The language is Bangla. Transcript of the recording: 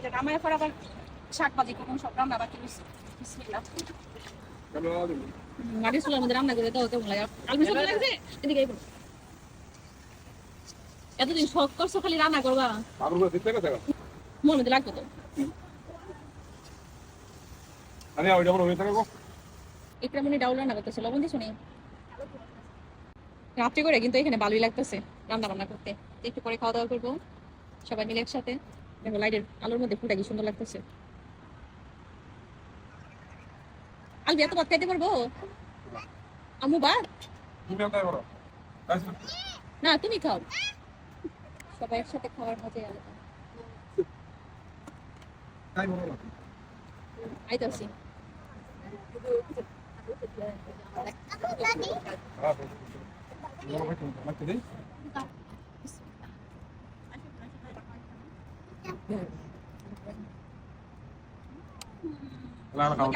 এটা নামায় পর আবার শাক ভাজি করুন সব রান্না বাকি রয়েছে বিসমিল্লাহ মাটি চুলার মধ্যে রান্না করে দাও কেমন লাগে আলু সব লাগছে এদিকে আইবো এতদিন শখ করছো খালি রান্না করবা মনে মধ্যে লাগতো তো একটা মনে ডাউল রান্না করতেছে লবণ দিছো নি রাত্রি করে কিন্তু এখানে ভালোই লাগতেছে রান্না বান্না করতে একটু পরে খাওয়া দাওয়া করবো সবাই মিলে একসাথে দেখো লাইটের আলোর মধ্যে ফুটা কি সুন্দর লাগতেছে আলবি এত ভাত খাইতে পারবো আম্মু ভাত না তুমি খাও সবাই একসাথে খাওয়ার মজাই আলাদা আইতাছি Lah, kalau